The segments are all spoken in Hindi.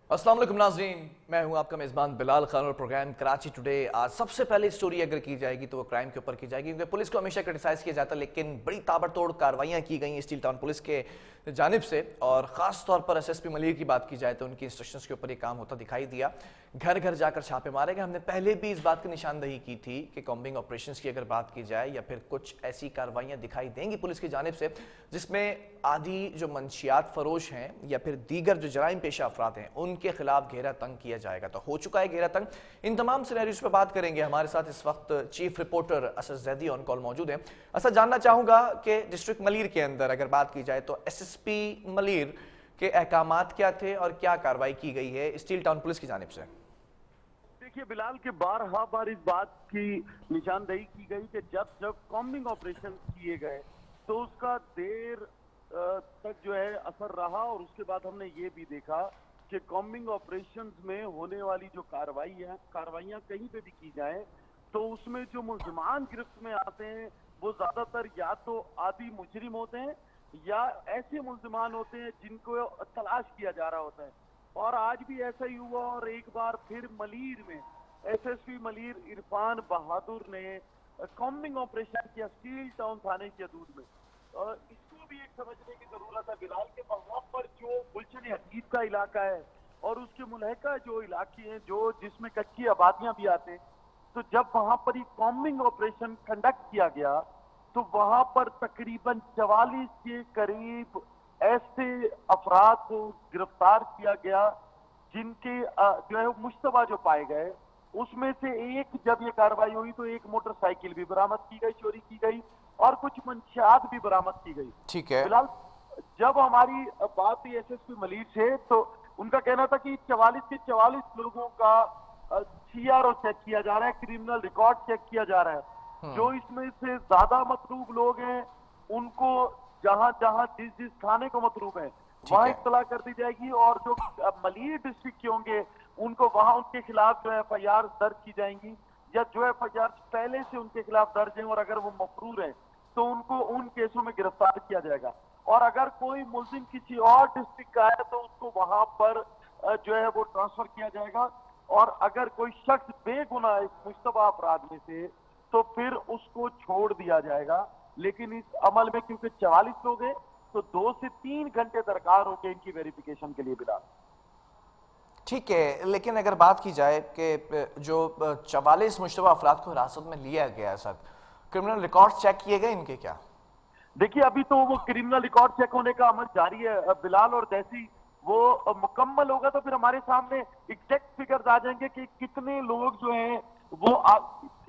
अस्सलाम वालेकुम नाज़रीन, मैं हूं आपका मेज़बान बिलाल खान और प्रोग्राम कराची टुडे। आज सबसे पहले स्टोरी अगर की जाएगी तो वो क्राइम के ऊपर की जाएगी, क्योंकि पुलिस को हमेशा क्रिटिसाइज़ किया जाता है, लेकिन बड़ी ताबड़तोड़ कार्रवाइयाँ की गई स्टील टाउन पुलिस के जानिब से। और ख़ास तौर पर एसएसपी मलिर की बात की जाए तो उनकी इंस्ट्रक्शंस के ऊपर ये काम होता दिखाई दिया। घर घर जाकर छापे मारे गए। हमने पहले भी इस बात की निशानदही की थी कि कॉम्बिंग ऑपरेशन की अगर बात की जाए या फिर कुछ ऐसी कार्रवाइयाँ दिखाई देंगी पुलिस की जानिब से जिसमें आदि जो मंशियात फरोश हैं या फिर दीगर जो जराइम पेशा अफराद हैं उनके खिलाफ घेरा तंग किया जाएगा। तो हो चुका है घेरा तंग। इन तमाम सिनेरियोस पे बात करेंगे। हमारे साथ इस वक्त chief reporter Asad Zaidi on call मौजूद हैं। असद, जानना चाहूंगा कि डिस्ट्रिक्ट मलिर के अंदर अगर बात की जाए तो एसएसपी मलिर के अहकामात क्या थे और क्या कार्रवाई की गई है स्टील टाउन पुलिस की जानिब से? देखिए बिलाल के बारहा बार इस बात की निशानदेही की गई कि जब जब कॉम्बिंग ऑपरेशन किए गए तो उसका देर तक जो है असर रहा। और उसके बाद हमने ये भी देखा कि कॉम्बिंग ऑपरेशंस में होने वाली जो कार्रवाइयां कहीं पे भी की जाए तो उसमें जो मुल्जिमान गिरफ्त में आते हैं वो ज्यादातर या तो आदि मुजरिम होते हैं या ऐसे मुल्जिमान होते हैं जिनको तलाश किया जा रहा होता है। और आज भी ऐसा ही हुआ और एक बार फिर मलीर में एसएसपी मलीर इरफान बहादुर ने कॉम्बिंग ऑपरेशन किया स्टील टाउन थाने की हदूद में। इसको भी एक समझने की जरूरत है बिलाल के वहां पर जो गुलशन हकीम का इलाका है और उसके मुलहका जो इलाके हैं जो जिसमें कच्ची आबादियां भी आते हैं, तो जब वहां पर कॉम्बिंग ऑपरेशन कंडक्ट किया गया तो वहां पर तकरीबन 44 के करीब ऐसे अफराद को गिरफ्तार किया गया जिनके जो है मुश्तबा जो पाए गए। उसमें से एक जब ये कार्रवाई हुई तो एक मोटरसाइकिल भी बरामद की गई, चोरी की गई और कुछ मंशियात भी बरामद की गई। ठीक है। फिलहाल जब हमारी बात हुई एसएसपी मलिर से तो उनका कहना था कि 44 के 44 लोगों का सीआरओ चेक किया जा रहा है, क्रिमिनल रिकॉर्ड चेक किया जा रहा है। जो इसमें से ज्यादा मतलूब लोग हैं उनको जहां जहां जिस जिस थाने को मतलूब है वहां इत्तला कर दी जाएगी और जो मलिर डिस्ट्रिक्ट के होंगे उनको वहां उनके खिलाफ जो एफआईआर दर्ज की जाएंगी या जो एफआईआर पहले से उनके खिलाफ दर्ज है और अगर वो मफरूर है तो उनको उन केसों में गिरफ्तार किया जाएगा। और अगर कोई मुल्जिम किसी और डिस्ट्रिक्ट का है तो उसको वहां पर जो है वो ट्रांसफर किया जाएगा। और अगर कोई शख्स बेगुनाह इस मुश्तबा अपराध में से तो फिर उसको छोड़ दिया जाएगा। लेकिन इस अमल में क्योंकि 44 लोग हैं तो 2 से 3 घंटे दरकार होंगे इनकी वेरिफिकेशन के लिए बिलाल। ठीक है, लेकिन अगर बात की जाए कि जो 44 मुश्तबा अफराद को हिरासत में लिया गया है सर, क्रिमिनल रिकॉर्ड चेक किए गए इनके क्या? देखिए अभी तो वो क्रिमिनल रिकॉर्ड चेक होने का अमल जारी है बिलाल, और जैसी वो मुकम्मल होगा तो फिर हमारे सामने एग्जैक्ट फिगर्स आ जाएंगे कि कितने लोग जो हैं वो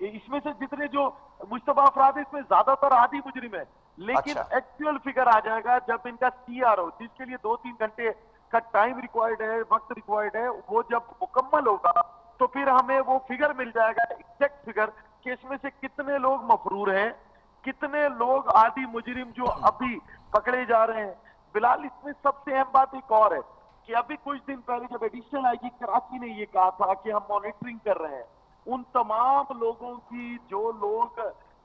इसमें से जितने जो मुश्तबा अफराद है इसमें ज्यादातर आदि मुजरिम है। लेकिन अच्छा। एक्चुअल फिगर आ जाएगा जब इनका सीआरओ, जिसके लिए 2-3 घंटे का टाइम रिक्वायर्ड है, वक्त रिक्वायर्ड है, वो जब मुकम्मल होगा तो फिर हमें वो फिगर मिल जाएगा, एग्जैक्ट फिगर, कि इसमें से कितने लोग मफरूर हैं, कितने लोग आदि मुजरिम जो अभी पकड़े जा रहे हैं। बिलाल इसमें सबसे अहम बात एक और है कि अभी कुछ दिन पहले जब एडिशनल आईजी कराची ने ये कहा था कि हम मॉनिटरिंग कर रहे हैं उन तमाम लोगों की जो लोग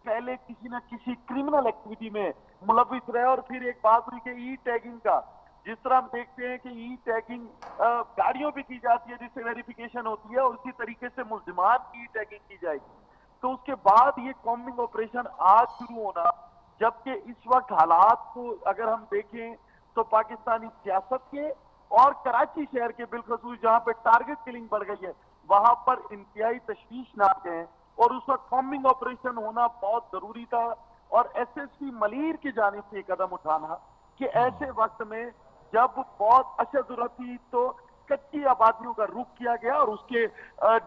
पहले किसी न किसी क्रिमिनल एक्टिविटी में मुलविस रहे। और फिर एक बात हुई कि ई टैगिंग का, जिस तरह हम देखते हैं कि ई टैगिंग गाड़ियों भी की जाती है जिससे वेरिफिकेशन होती है और उसी तरीके से मुल्जिमान की ई टैगिंग की जाएगी। तो उसके बाद ये कॉम्बिंग ऑपरेशन आज शुरू होना, जबकि इस वक्त हालात को अगर हम देखें तो पाकिस्तानी सियासत के और कराची शहर के बिलखसूस जहां पे टारगेट किलिंग बढ़ गई है वहां पर इंतहाई तशवीशनाक है और उस वक्त कॉम्बिंग ऑपरेशन होना बहुत जरूरी था। और एसएसपी मलिर की जानिब से कदम उठाना कि ऐसे वक्त में जब बहुत अशद जरूरत थी तो कच्ची आबादियों का रुख किया गया और उसके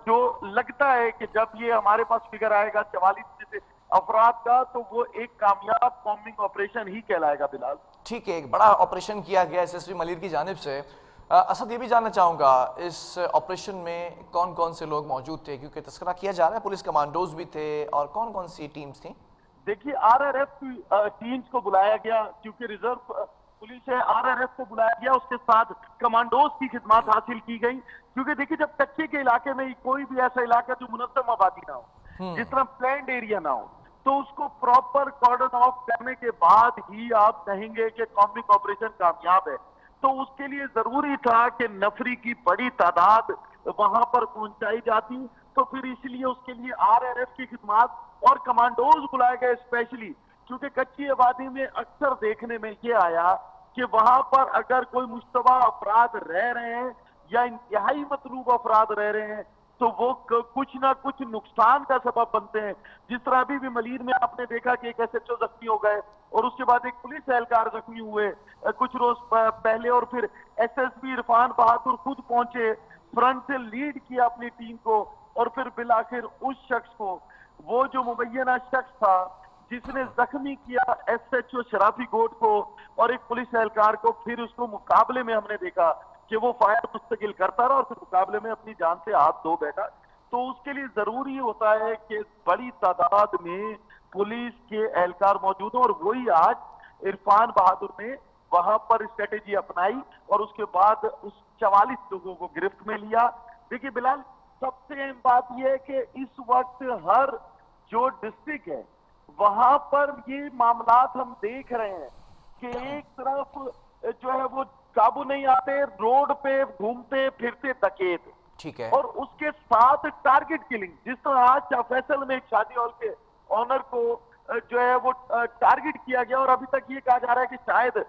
जो लगता है कि जब ये हमारे पास फिगर आएगा 44 से अफराद का तो वो एक कामयाब कॉम्बिंग ऑपरेशन ही कहलाएगा बिलाल। ठीक है, एक बड़ा ऑपरेशन किया गया एसएसपी मलिर की जानिब से। असद, ये भी जानना चाहूंगा इस ऑपरेशन में कौन कौन से लोग मौजूद थे, क्योंकि तस्करा किया जा रहा है पुलिस कमांडोज भी थे, और कौन कौन सी टीम्स थी? देखिए आरआरएफ टीम्स को बुलाया गया क्योंकि रिजर्व पुलिस है, आरआरएफ को बुलाया गया, उसके साथ कमांडोज की खिदमत हासिल की गई। क्योंकि देखिए जब कच्चे के इलाके में कोई भी ऐसा इलाका जो मुनज़्ज़म आबादी ना हो, जिस तरह प्लैंड एरिया ना हो, तो उसको प्रॉपर कॉर्डन ऑफ करने के बाद ही आप कहेंगे कि कॉम्बिंग ऑपरेशन कामयाब है। तो उसके लिए जरूरी था कि नफरी की बड़ी तादाद वहां पर पहुंचाई जाती। तो फिर इसलिए उसके लिए आरआरएफ की खिदमत और कमांडोज बुलाए गए स्पेशली, क्योंकि कच्ची आबादी में अक्सर देखने में ये आया कि वहां पर अगर कोई मुश्तबा अफराद रह रहे हैं या इंतहाई मतलूब अफराद रह रहे हैं तो वो कुछ ना कुछ नुकसान का सबब बनते हैं। जिस तरह अभी भी मलीर में आपने देखा कि एक एसएचओ जख्मी हो गए और उसके बाद एक पुलिस एहलकार जख्मी हुए कुछ रोज पहले, और फिर एसएसपी इरफान बहादुर खुद पहुंचे, फ्रंट से लीड किया अपनी टीम को, और फिर बिलाखिर उस शख्स को, वो जो मुबैना शख्स था जिसने जख्मी किया एसएचओ शराफी गोट को और एक पुलिस एहलकार को, फिर उसको मुकाबले में हमने देखा कि वो फायर मुस्तकिल करता रहा और फिर मुकाबले में अपनी जान से हाथ धो बैठा। तो उसके लिए जरूरी होता है कि बड़ी तादाद में पुलिस के एहलकार मौजूद हो, और वही आज इरफान बहादुर ने वहां पर स्ट्रेटेजी अपनाई और उसके बाद उस 44 लोगों को गिरफ्त में लिया। देखिए बिलाल, सबसे अहम बात यह है कि इस वक्त हर जो डिस्ट्रिक्ट है वहां पर ये मामलात हम देख रहे हैं कि एक तरफ जो है वो काबू नहीं आते, रोड पे घूमते फिरते डकैत, ठीक है। और उसके साथ टारगेट किलिंग, जिस तरह आज फैसल में एक शादी हॉल के ऑनर को जो है वो टारगेट किया गया, और अभी तक ये कहा जा रहा है कि शायद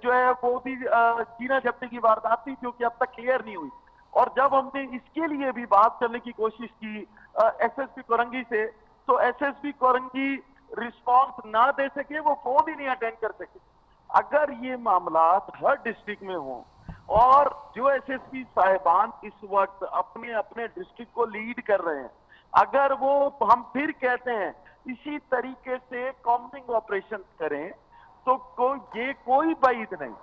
जो है वो भी जीना जब्ती की वारदात थी जो कि अब तक क्लियर नहीं हुई। और जब हमने इसके लिए भी बात करने की कोशिश की एसएसपी कोरंगी से, तो एसएसपी कोरंगी रिस्पॉन्स ना दे सके, वो फोन ही नहीं अटेंड कर सके। अगर ये मामलात हर डिस्ट्रिक्ट में हो और जो एसएसपी साहिबान इस वक्त अपने अपने डिस्ट्रिक्ट को लीड कर रहे हैं, अगर वो हम फिर कहते हैं इसी तरीके से कॉम्बिंग ऑपरेशन करें, तो कोई बात नहीं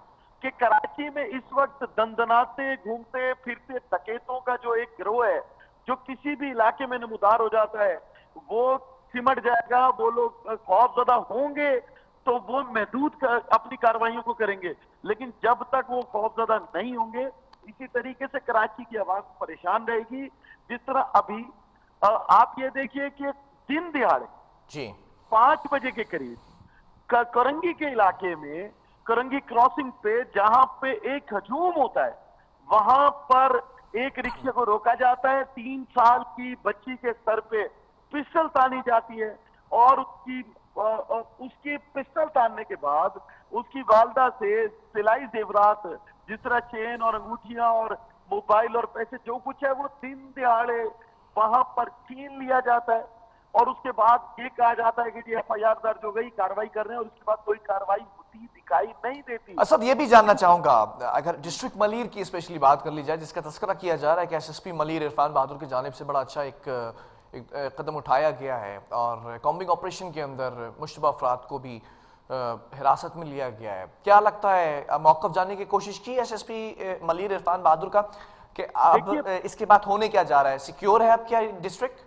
कि कराची में इस वक्त दंदनाते घूमते फिरते डकैतों का जो एक गिरोह है जो किसी भी इलाके में नमूदार हो जाता है, वो सिमट जाएगा। वो लोग खौफजदा होंगे तो वो महदूद अपनी कार्रवाइयों को करेंगे, लेकिन जब तक वो खौफजदा नहीं होंगे इसी तरीके से कराची की आवाज परेशान रहेगी। जिस तरह अभी आप ये देखिए कि दिन दिहाड़े जी 5 बजे के करीब करंगी के इलाके में, करंगी क्रॉसिंग पे जहां पे एक हजूम होता है, वहां पर एक रिक्शे को रोका जाता है, 3 साल की बच्ची के सर पे पिस्टल तानी जाती है, और उसकी पिस्टल तानने के बाद उसकी वालदा से सिलाई जेवरात जिस तरह चेन और अंगूठियां और मोबाइल और पैसे जो कुछ है वो दिन दिहाड़े वहां पर छीन लिया जाता है, और उसके बाद ये कहा जाता है कि जी एफआईआर दर्ज हो गई, कार्रवाई कर रहे हैं, और उसके बाद कोई कार्रवाई होती दिखाई नहीं देती। असद, ये भी जानना चाहूंगा, अगर डिस्ट्रिक्ट मलीर की स्पेशली बात कर ली जाए, जिसका तस्करा किया जा रहा है कि एसएसपी मलीर इरफान बहादुर की जानिब से बड़ा अच्छा एक कदम उठाया गया है और कॉम्बिंग ऑपरेशन के अंदर मुश्तबा अफराद को भी हिरासत में लिया गया है, क्या लगता है मौक़िफ़ जानने की कोशिश की एसएसपी मलीर इरफान बहादुर का कि अब इसके बाद होने क्या जा रहा है, सिक्योर है अब क्या डिस्ट्रिक्ट?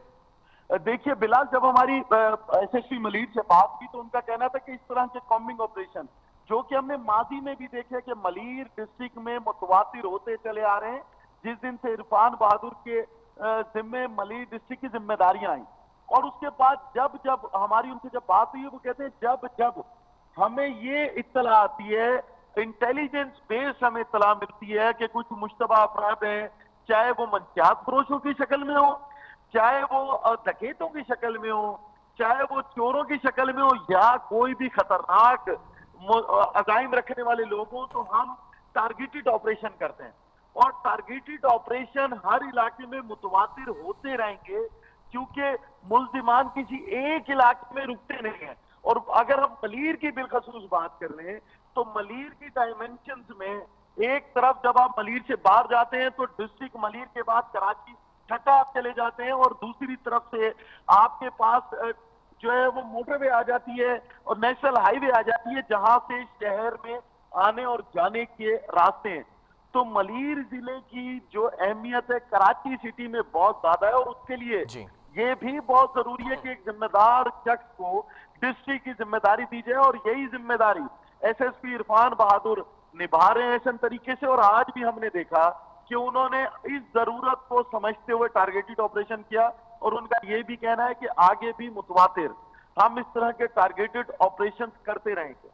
देखिए बिलाल, जब हमारी एसएसपी मलीर से बात की तो उनका कहना था कि इस तरह के कॉम्बिंग ऑपरेशन जो कि हमने माजी में भी देखे कि मलीर डिस्ट्रिक्ट में मुतवातिर होते चले आ रहे हैं, जिस दिन से इरफान बहादुर के जिम्मे मलीर डिस्ट्रिक्ट की जिम्मेदारियां आई, और उसके बाद जब जब हमारी उनसे जब बात हुई, वो कहते हैं जब जब हमें ये इत्तला आती है, इंटेलिजेंस बेस्ड हमें इत्तला मिलती है कि कुछ मुश्तबा अफराद हैं, चाहे वो मंशियात फरोशों की शक्ल में हो, चाहे वो डकैतों की शक्ल में हो, चाहे वो चोरों की शक्ल में हो, या कोई भी खतरनाक अजाइम रखने वाले लोग हो, तो हम टारगेटेड ऑपरेशन करते हैं। और टारगेटेड ऑपरेशन हर इलाके में मुतवातिर होते रहेंगे, क्योंकि मुल्जिमान किसी एक इलाके में रुकते नहीं हैं। और अगर हम मलीर की बिलखसूस बात कर रहे हैं, तो मलीर की डायमेंशंस में एक तरफ जब आप मलीर से बाहर जाते हैं तो डिस्ट्रिक्ट मलीर के बाद कराची ठट्टा आप चले जाते हैं, और दूसरी तरफ से आपके पास जो है वो मोटरवे आ जाती है और नेशनल हाईवे आ जाती है, जहां से शहर में आने और जाने के रास्ते हैं। तो मलीर जिले की जो अहमियत है कराची सिटी में बहुत ज्यादा है, और उसके लिए ये भी बहुत जरूरी है कि एक जिम्मेदार शख्स को डिस्ट्रिक्ट की जिम्मेदारी दी जाए, और यही जिम्मेदारी एसएसपी इरफान बहादुर निभा रहे हैं ऐसे तरीके से। और आज भी हमने देखा कि उन्होंने इस जरूरत को समझते हुए टारगेटेड ऑपरेशन किया, और उनका यह भी कहना है कि आगे भी मुतवातिर हम इस तरह के टारगेटेड ऑपरेशन करते रहेंगे।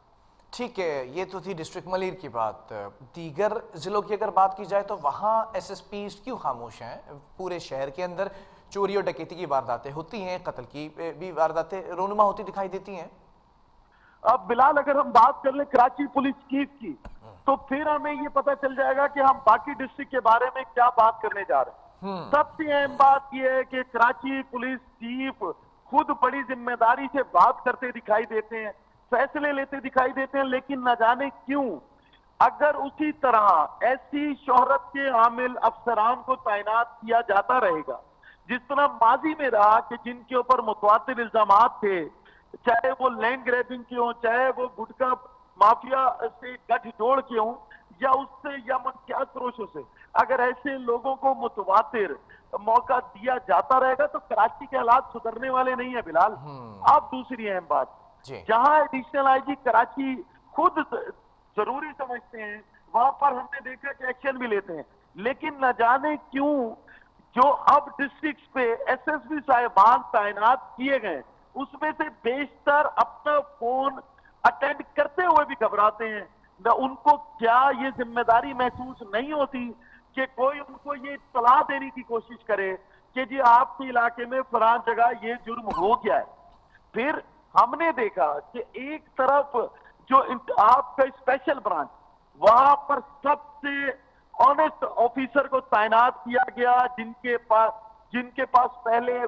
ठीक है, ये तो थी डिस्ट्रिक्ट मलिर की बात। दीगर जिलों की अगर बात की जाए तो वहाँ एसएसपी क्यों खामोश हैं? पूरे शहर के अंदर चोरी और डकैती की वारदातें होती हैं, कत्ल की भी वारदातें रोनुमा होती दिखाई देती हैं। अब बिलाल, अगर हम बात कर ले कराची पुलिस चीफ की, तो फिर हमें ये पता चल जाएगा कि हम बाकी डिस्ट्रिक्ट के बारे में क्या बात करने जा रहे हैं। सबसे अहम बात यह है कि कराची पुलिस चीफ खुद बड़ी जिम्मेदारी से बात करते दिखाई देते हैं, फैसले लेते दिखाई देते हैं, लेकिन न जाने क्यों अगर उसी तरह ऐसी शोहरत के हामिल अफसरान को तैनात किया जाता रहेगा जिस तरह माजी में रहा कि जिनके ऊपर मुतवातिर इल्जामात थे, चाहे वो लैंड ग्रैबिंग के हों, चाहे वो गुटखा माफिया से गठजोड़ के हों, या उससे या मनसियातरोशों से, अगर ऐसे लोगों को मुतवातिर मौका दिया जाता रहेगा तो कराची के हालात सुधरने वाले नहीं है बिलाल। अब दूसरी अहम बात, जहां एडिशनल आईजी कराची खुद जरूरी समझते हैं, वहां पर हमने देखा कि एक्शन भी लेते हैं, लेकिन न जाने क्यों जो अब डिस्ट्रिक्ट पे एसएसपी साहिबान तैनात किए गए उसमें से बेशतर अपना फोन अटेंड करते हुए भी घबराते हैं। न उनको क्या ये जिम्मेदारी महसूस नहीं होती कि कोई उनको ये इत्तला देने की कोशिश करे कि जी आपके इलाके में फलां जगह ये जुर्म हो गया है। फिर हमने देखा कि एक तरफ जो आपका स्पेशल ब्रांच, वहां पर सबसे ऑनेस्ट ऑफिसर को तैनात किया गया जिनके पास पहले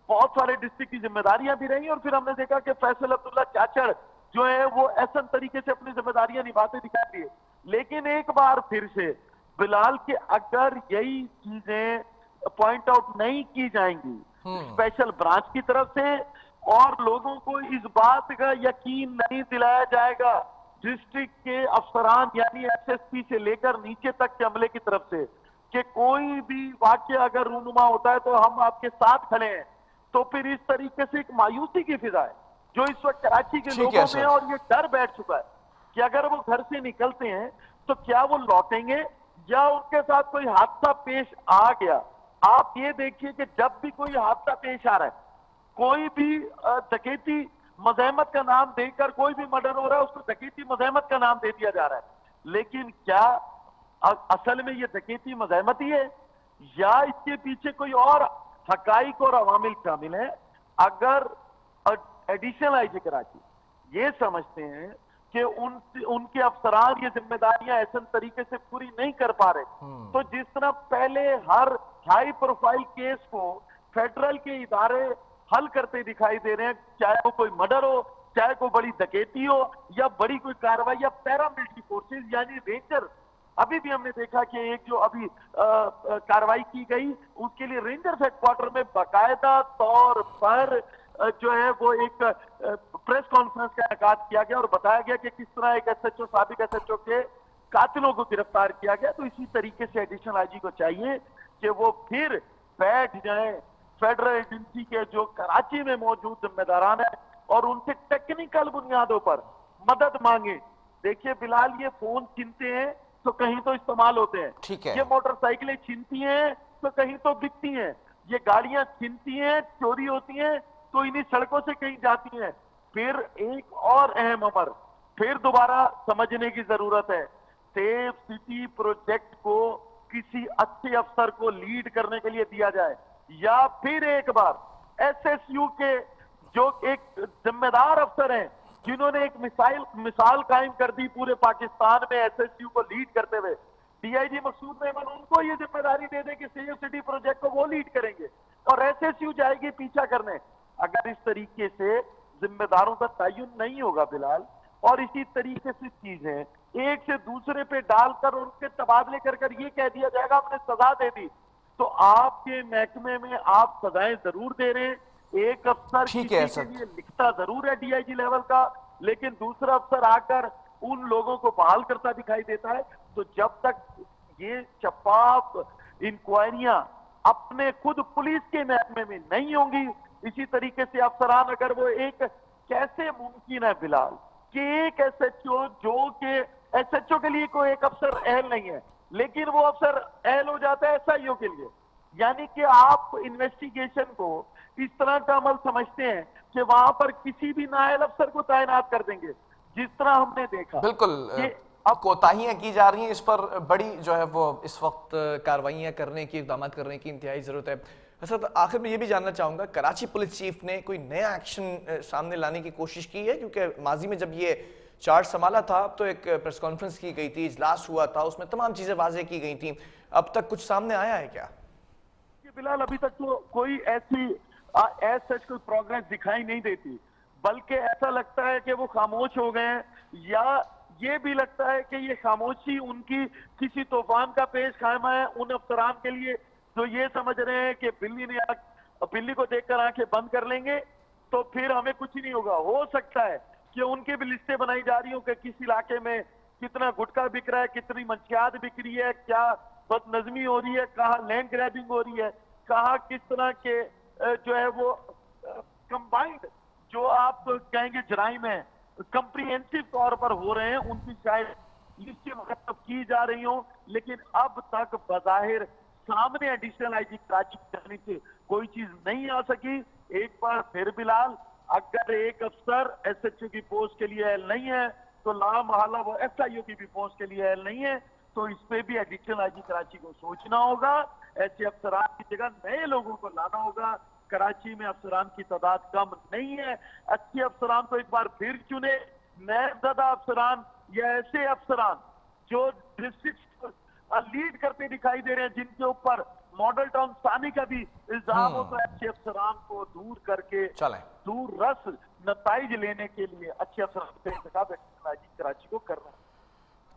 बहुत सारे डिस्ट्रिक्ट की जिम्मेदारियां भी रही, और फिर हमने देखा कि फैसल अब्दुल्ला चाचड़ जो है वो ऐसा तरीके से अपनी जिम्मेदारियां निभाते दिखाई दिए। लेकिन एक बार फिर से बिलाल के अगर यही चीजें पॉइंट आउट नहीं की जाएंगी स्पेशल ब्रांच की तरफ से, और लोगों को इस बात का यकीन नहीं दिलाया जाएगा डिस्ट्रिक्ट के अफसरान यानी एसएसपी से लेकर नीचे तक के अमले की तरफ से कि कोई भी वाक्य अगर रूनुमा होता है तो हम आपके साथ खड़े हैं, तो फिर इस तरीके से एक मायूसी की फिजा है जो इस वक्त कराची के लोगों में है, और ये डर बैठ चुका है कि अगर वो घर से निकलते हैं तो क्या वो लौटेंगे या उनके साथ कोई हादसा पेश आ गया। आप ये देखिए कि जब भी कोई हादसा पेश आ रहा है, कोई भी डकैती मजहमत का नाम देकर कोई भी मर्डर हो रहा है, उसको डकैती मजहमत का नाम दे दिया जा रहा है। लेकिन क्या असल में ये डकैती मजहमत ही है या इसके पीछे कोई और हकाइक और अवामिल शामिल है? अगर एडिशनल आईजी कराची ये समझते हैं कि उनके अफसरान ये जिम्मेदारियां ऐसे तरीके से पूरी नहीं कर पा रहे, तो जिस तरह पहले हर हाई प्रोफाइल केस को फेडरल के इदारे हल करते दिखाई दे रहे हैं, चाहे वो कोई मर्डर हो, चाहे कोई बड़ी डकैती हो या बड़ी कोई कार्रवाई, या पैरामिलिट्री फोर्सेज यानी रेंजर, अभी भी हमने देखा कि एक जो अभी कार्रवाई की गई उसके लिए रेंजर्स हेडक्वार्टर में बाकायदा तौर पर जो है वो एक प्रेस कॉन्फ्रेंस का इनेकाद किया गया और बताया गया कि किस तरह एक एसएचओ, साबिक एसएचओ के कातिलों को गिरफ्तार किया गया। तो इसी तरीके से एडिशनल आईजी को चाहिए कि वो फिर बैठ जाए फेडरल एजेंसी के जो कराची में मौजूद जिम्मेदारान है और उनसे टेक्निकल बुनियादों पर मदद मांगे। देखिए बिलाल, ये फोन छीनते हैं तो कहीं तो इस्तेमाल होते हैं, ठीक है। ये मोटरसाइकिलें छीनती हैं तो कहीं तो बिकती हैं, ये गाड़ियां छीनती हैं, चोरी होती हैं तो इन्हीं सड़कों से कहीं जाती हैं। फिर एक और अहम अमर फिर दोबारा समझने की जरूरत है, सेफ सिटी प्रोजेक्ट को किसी अच्छे अफसर को लीड करने के लिए दिया जाए, या फिर एक बार एसएसयू के जो एक जिम्मेदार अफसर हैं जिन्होंने एक मिसाल कायम कर दी पूरे पाकिस्तान में एसएसयू को लीड करते हुए, डीआईजी मकसूद मेमन, उनको ये जिम्मेदारी दे दे कि सेफ सिटी प्रोजेक्ट को वो लीड करेंगे और एसएसयू जाएगी पीछा करने। अगर इस तरीके से जिम्मेदारों का तयन नहीं होगा बिलाल, और इसी तरीके से चीजें एक से दूसरे पे डालकर उनके तबादले कर ये कह दिया जाएगा हमने सजा दे दी, तो आपके महकमे में आप सजाएं जरूर दे रहे हैं। एक अफसर किसी के लिए लिखता जरूर है डीआईजी लेवल का, लेकिन दूसरा अफसर आकर उन लोगों को बहाल करता दिखाई देता है। तो जब तक ये शफाफ इंक्वायरियां अपने खुद पुलिस के महकमे में नहीं होंगी, इसी तरीके से अफसरान अगर वो एक, कैसे मुमकिन है बिलाल कि एक एसएचओ जो कि एसएचओ के लिए कोई एक अफसर अहल नहीं है लेकिन वो अफसर अहल हो जाता है एसआईओ के लिए, यानी कि आप इन्वेस्टिगेशन को इस तरह का अमल समझते हैं कि वहां पर किसी भी नायल अफसर को तैनात कर देंगे जिस तरह हमने देखा बिल्कुल कि अब कोताहियां की जा रही हैं, इस पर बड़ी जो है वो इस वक्त कार्रवाइयां करने की, इकदाम करने की इंतहाई ज़रूरत है। सर आखिर में ये भी जानना चाहूँगा, कराची पुलिस चीफ ने कोई नया एक्शन सामने लाने की कोशिश की है? क्योंकि माजी में जब ये चार्ज संभाला था तो एक प्रेस कॉन्फ्रेंस की गई थी, इजलास हुआ था, उसमें तमाम चीज़ें वाजे की गई थी। अब तक कुछ सामने आया है क्या? फिलहाल अभी तक तो कोई ऐसी एज सच कोई प्रोग्रेस दिखाई नहीं देती, बल्कि ऐसा लगता है कि वो खामोश हो गए हैं, या ये भी लगता है कि ये खामोशी उनकी किसी तूफान का पेश खामा है उन अफसरान के लिए जो ये समझ रहे हैं कि बिल्ली को देखकर आंखें बंद कर लेंगे तो फिर हमें कुछ नहीं होगा। हो सकता है कि उनकी भी लिस्टें बनाई जा रही हो कि किस इलाके में कितना गुटखा बिक रहा है, कितनी मंशियात बिक रही है, क्या बदनजमी हो रही है, कहाँ लैंड ग्रैबिंग हो रही है, कहाँ किस तरह के जो है वो कंबाइंड जो आप कहेंगे जराइम है कंप्रिहेंसिव तौर पर हो रहे हैं, उनकी शायद लिस्टें मतलब की जा रही हो, लेकिन अब तक बज़ाहिर सामने एडिशनल आईजी कराची जाने से कोई चीज नहीं आ सकी। एक बार फिर बिलाल, अगर एक अफसर एसएचओ की पोस्ट के लिए एल नहीं है तो ला महला वो एसआईओ की भी पोस्ट के लिए एल नहीं है, तो इस पे भी एडिशनल आईजी कराची को सोचना होगा। ऐसे अफसरान की जगह नए लोगों को लाना होगा। कराची में अफसरान की तादाद कम नहीं है, अच्छे अफसरान को एक बार फिर चुने, नैबज़दा अफसरान या ऐसे अफसरान जो डिस्ट्रिक्ट लीड करते दिखाई दे रहे हैं, जिनके ऊपर मॉडल टाउन सानी का भी इल्जाम हो, तो अच्छे अफसरान को दूर करके दूर रस नताइज लेने के लिए अच्छे अफसरान का इंतखाब कराची को करना है।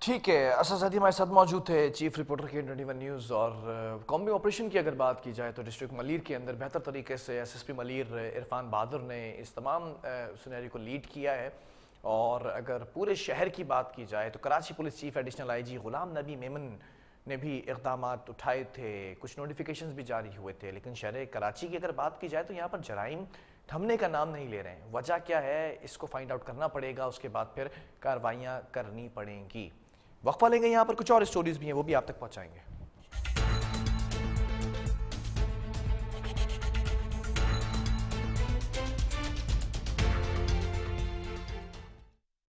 ठीक है, असद ज़ादी हमारे साथ मौजूद थे, चीफ रिपोर्टर के 21 न्यूज़। और कॉम्बी ऑपरेशन की अगर बात की जाए तो डिस्ट्रिक्ट मलीर के अंदर बेहतर तरीके से एसएसपी मलीर इरफान बहादुर ने इस तमाम सिनेरियो को लीड किया है। और अगर पूरे शहर की बात की जाए तो Karachi police chief additional IG Ghulam Nabi Memon ने भी इक़दाम उठाए थे, कुछ नोटिफिकेशंस भी जारी हुए थे, लेकिन शहर कराची की अगर बात की जाए तो यहाँ पर जराइम थमने का नाम नहीं ले रहे हैं। वजह क्या है, इसको फाइंड आउट करना पड़ेगा, उसके बाद फिर कार्रवाइयाँ करनी पड़ेंगी। वक्फा लेंगे, यहाँ पर कुछ और स्टोरीज भी हैं, वो भी आप तक पहुँचाएंगे।